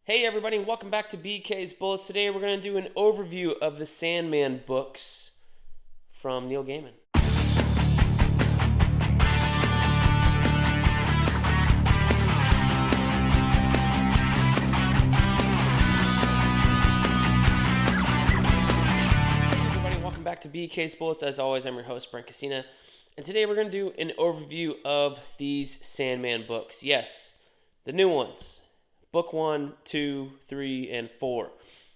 Hey everybody, and welcome back to BK's Bullets. Today we're going to do an overview of the Sandman books from Neil Gaiman. Hey everybody, welcome back to BK's Bullets. As always, I'm your host, Brent, and today we're going to do an overview of these Sandman books. Yes, the new ones. Book 1, 2, 3, and 4.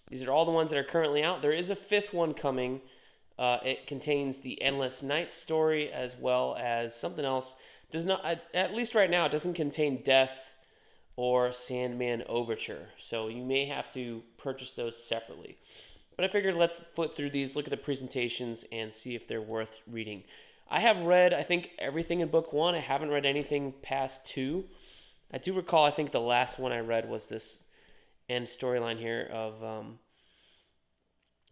These are all the ones that are currently out. There is a fifth one coming. It contains the Endless Night story as well as something else. Does not, at least right now, it doesn't contain Death or Sandman Overture. So you may have to purchase those separately. But I figured let's flip through these, look at the presentations, and see if they're worth reading. I have read, I think, everything in book 1. I haven't read anything past 2. I do recall, I think the last one I read was this end storyline here of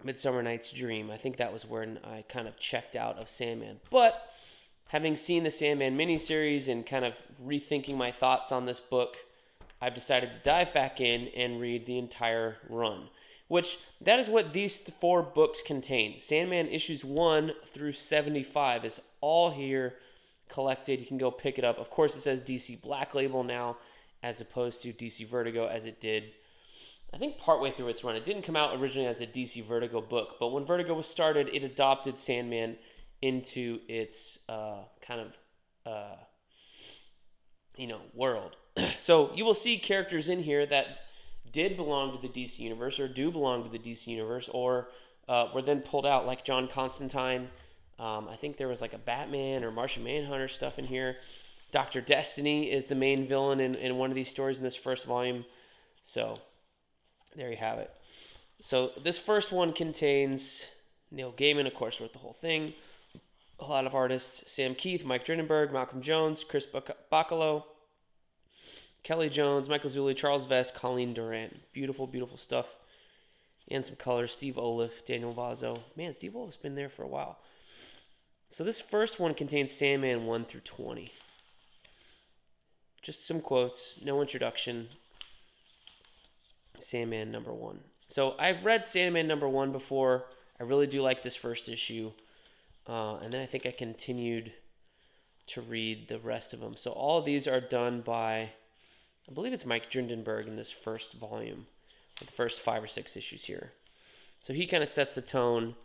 Midsummer Night's Dream. I think that was when I kind of checked out of Sandman. But having seen the Sandman miniseries and kind of rethinking my thoughts on this book, I've decided to dive back in and read the entire run. Which, that is what these 4 books contain. Sandman issues 1 through 75 is all here collected. You can go pick it up. Of course, it says DC Black Label now as opposed to DC Vertigo as it did, I think, partway through its run. It didn't come out originally as a DC Vertigo book, but when Vertigo was started, it adopted Sandman into its world. So you will see characters in here that did belong to the DC Universe or do belong to the DC Universe or were then pulled out, like John Constantine. I think there was like a Batman or Martian Manhunter stuff in here. Dr. Destiny is the main villain in one of these stories in this first volume. So, there you have it. So, this first one contains Neil Gaiman, of course, wrote the whole thing. A lot of artists: Sam Keith, Mike Drindenberg, Malcolm Jones, Chris Bacalo, Kelly Jones, Michael Zulli, Charles Vess, Colleen Durant. Beautiful, beautiful stuff. And some colors. Steve Oliff, Daniel Vazzo. Man, Steve Oliff's been there for a while. So this first one contains Sandman 1 through 20. Just some quotes, no introduction. Sandman number 1. So I've read Sandman number 1 before. I really do like this first issue. And then I think I continued to read the rest of them. So all of these are done by, I believe it's Mike Drindenberg in this first volume. The first 5 or 6 issues here. So he kind of sets the tone.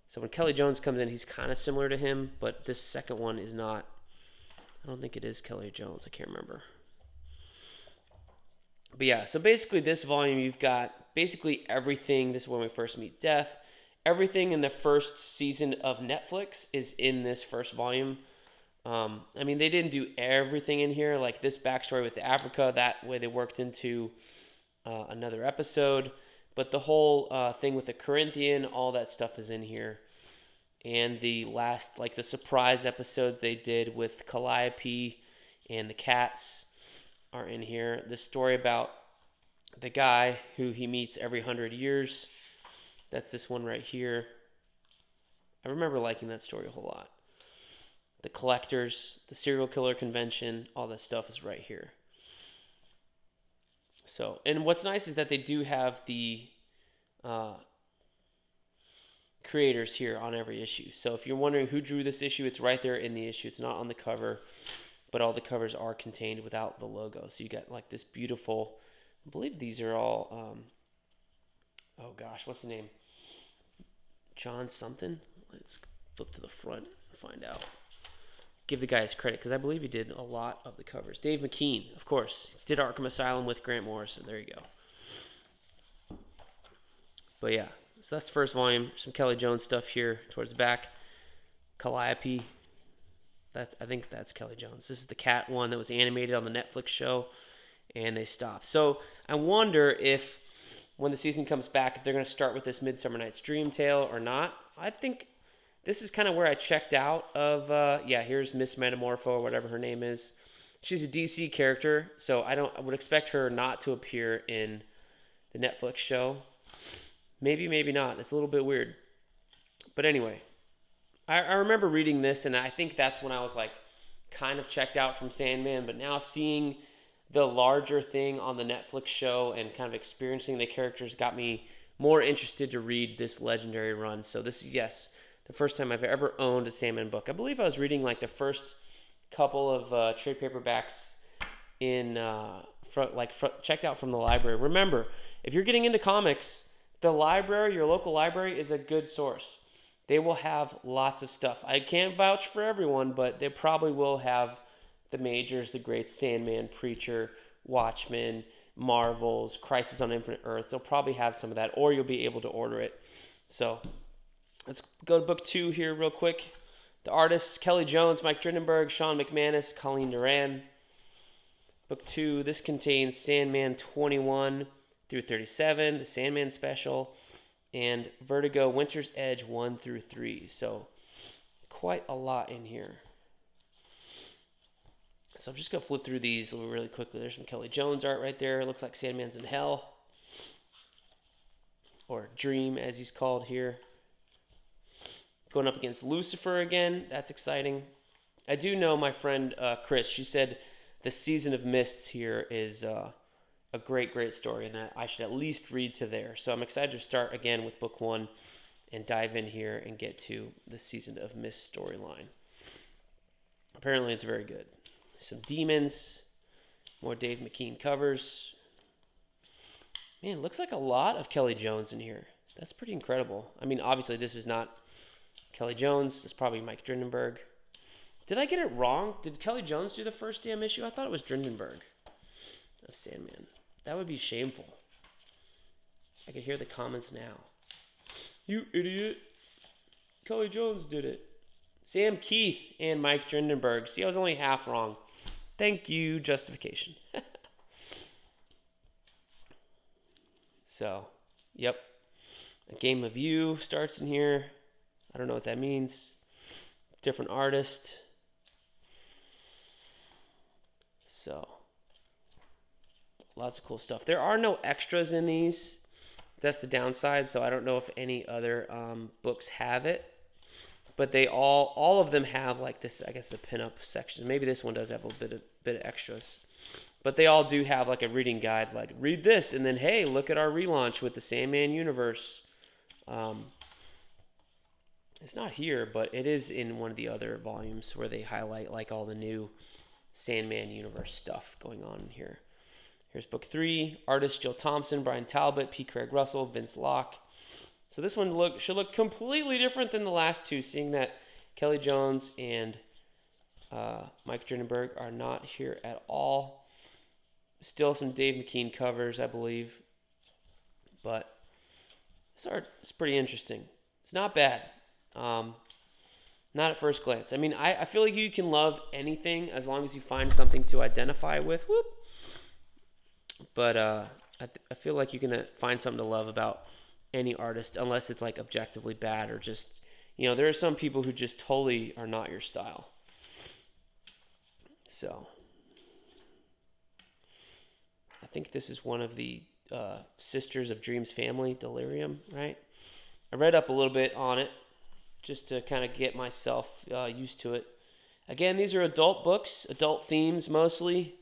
So when Kelly Jones comes in, he's kind of similar to him, but this second one is not. I don't think it is Kelly Jones. I can't remember. But yeah, so basically this volume, you've got basically everything. This is when we first meet Death. Everything in the first season of Netflix is in this first volume. I mean, they didn't do everything in here, like this backstory with Africa. That way they worked into another episode. But the whole thing with the Corinthian, all that stuff is in here. And the last, like the surprise episode they did with Calliope and the cats are in here. The story about the guy who he meets every 100 years. That's this one right here. I remember liking that story a whole lot. The collectors, the serial killer convention, all that stuff is right here. So, and what's nice is that they do have the creators here on every issue. So if you're wondering who drew this issue, it's right there in the issue. It's not on the cover, but all the covers are contained without the logo. So you got like this beautiful, I believe these are all, oh gosh, what's the name? John something? Let's flip to the front and find out. Give the guy his credit, because I believe he did a lot of the covers. Dave McKean, of course, did Arkham Asylum with Grant Morrison. There you go. But yeah, so that's the first volume. Some Kelly Jones stuff here towards the back. Calliope. I think that's Kelly Jones. This is the cat one that was animated on the Netflix show, and they stopped. So I wonder if, when the season comes back, if they're going to start with this Midsummer Night's Dream tale or not. I think this is kind of where I checked out of, here's Miss Metamorpho or whatever her name is. She's a DC character, so I would expect her not to appear in the Netflix show. Maybe, maybe not. It's a little bit weird. But anyway, I remember reading this, and I think that's when I was like kind of checked out from Sandman. But now seeing the larger thing on the Netflix show and kind of experiencing the characters got me more interested to read this legendary run. So this is, yes, the first time I've ever owned a Sandman book. I believe I was reading like the first couple of trade paperbacks in checked out from the library. Remember, if you're getting into comics, the library, your local library, is a good source. They will have lots of stuff. I can't vouch for everyone, but they probably will have the majors, the great Sandman, Preacher, Watchmen, Marvels, Crisis on Infinite Earths. They'll probably have some of that, or you'll be able to order it. So let's go to book 2 here real quick. The artists, Kelly Jones, Mike Drindenberg, Sean McManus, Colleen Duran. Book 2, this contains Sandman 21 through 37, the Sandman special, and Vertigo Winter's Edge 1 through 3. So quite a lot in here. So I'm just going to flip through these really quickly. There's some Kelly Jones art right there. It looks like Sandman's in hell. Or Dream, as he's called here. Going up against Lucifer again. That's exciting. I do know my friend Chris. She said the Season of Mists here is a great, great story, and that I should at least read to there. So I'm excited to start again with book 1 and dive in here and get to the Season of Mists storyline. Apparently it's very good. Some demons, more Dave McKean covers. Man, looks like a lot of Kelly Jones in here. That's pretty incredible. I mean, obviously this is not Kelly Jones. It's probably Mike Drindenberg. Did I get it wrong? Did Kelly Jones do the first damn issue? I thought it was Drindenberg of Sandman. That would be shameful. I can hear the comments now. You idiot. Kelly Jones did it. Sam Keith and Mike Drindenberg. See, I was only half wrong. Thank you, justification. So, yep. A Game of You starts in here. I don't know what that means. Different artist. So, lots of cool stuff. There are no extras in these. That's the downside. So I don't know if any other books have it. But they all of them have like this, I guess, the pinup section. Maybe this one does have a bit of extras. But they all do have like a reading guide, like read this, and then, hey, look at our relaunch with the Sandman universe. It's not here, but it is in one of the other volumes where they highlight like all the new Sandman universe stuff going on in here. Here's book 3. Artists Jill Thompson, Brian Talbot, P. Craig Russell, Vince Locke. So this one should look completely different than the last two, seeing that Kelly Jones and Mike Drindenberg are not here at all. Still some Dave McKean covers, I believe. But this art is pretty interesting. It's not bad. Not at first glance. I mean, I feel like you can love anything as long as you find something to identify with. Whoop. But I feel like you can find something to love about any artist, unless it's like objectively bad or just, there are some people who just totally are not your style. So I think this is one of the Sisters of Dreams family, Delirium, right? I read up a little bit on it just to kind of get myself used to it. Again, these are adult books, adult themes mostly.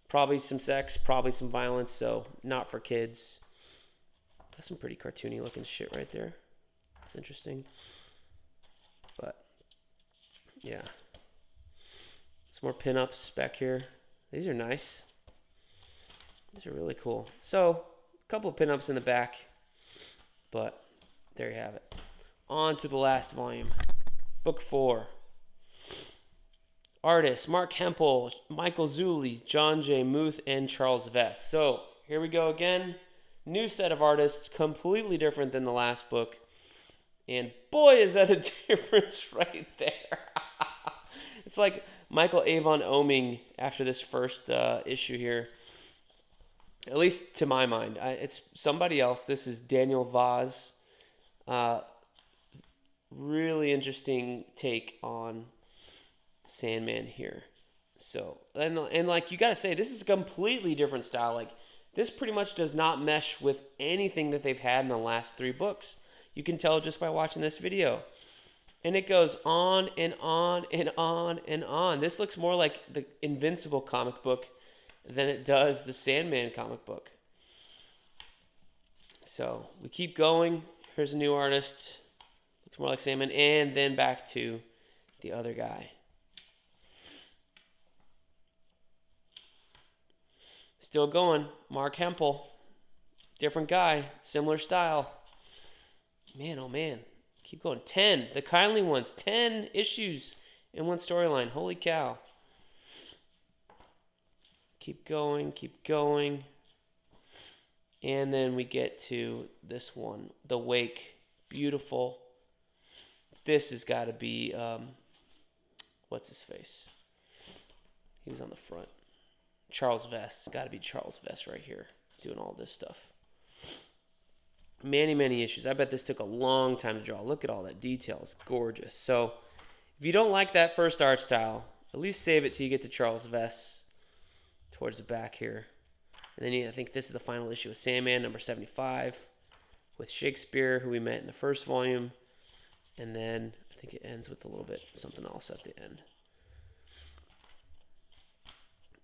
Probably some sex, probably some violence, so not for kids. That's some pretty cartoony looking shit right there. It's interesting. But, yeah. Some more pinups back here. These are nice. These are really cool. So, a couple of pinups in the back. But, there you have it. On to the last volume. Book 4. Artists, Mark Hempel, Michael Zulli, John J. Muth, and Charles Vest. So, here we go again. New set of artists, completely different than the last book. And boy, is that a difference right there. It's like Michael Avon Oeming after this first issue here. At least to my mind. It's somebody else. This is Daniel Vaz. Really interesting take on Sandman here. So, and like you got to say, this is a completely different style. Like, this pretty much does not mesh with anything that they've had in the last 3 books. You can tell just by watching this video. And it goes on and on and on and on. This looks more like the Invincible comic book than it does the Sandman comic book. So we keep going. Here's a new artist. Looks more like Sandman. And then back to the other guy. Still going. Mark Hempel. Different guy. Similar style. Man, oh man. Keep going. 10. The Kindly Ones. 10 issues in one storyline. Holy cow. Keep going. Keep going. And then we get to this one. The Wake. Beautiful. This has got to be, what's his face? He was on the front. Charles Vess. Got to be Charles Vess right here. Doing all this stuff. Many, many issues. I bet this took a long time to draw. Look at all that detail. It's gorgeous. So, if you don't like that first art style, at least save it till you get to Charles Vess towards the back here. And then I think this is the final issue of Sandman, number 75, with Shakespeare, who we met in the first volume. And then I think it ends with a little bit something else at the end.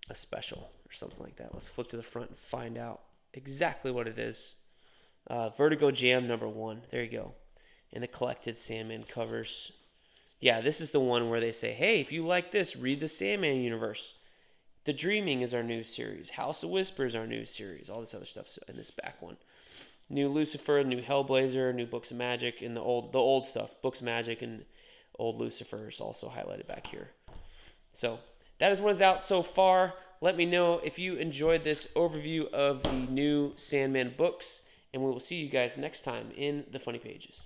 A special or something like that. Let's flip to the front and find out exactly what it is. Vertigo Jam number 1. There you go. And the collected Sandman covers. Yeah, this is the one where they say, hey, if you like this, read the Sandman universe. The Dreaming is our new series. House of Whispers, our new series. All this other stuff in this back one. New Lucifer, new Hellblazer, new Books of Magic, and the old stuff. Books of Magic and old Lucifer is also highlighted back here. So that is what is out so far. Let me know if you enjoyed this overview of the new Sandman books. And we will see you guys next time in the Funny Pages.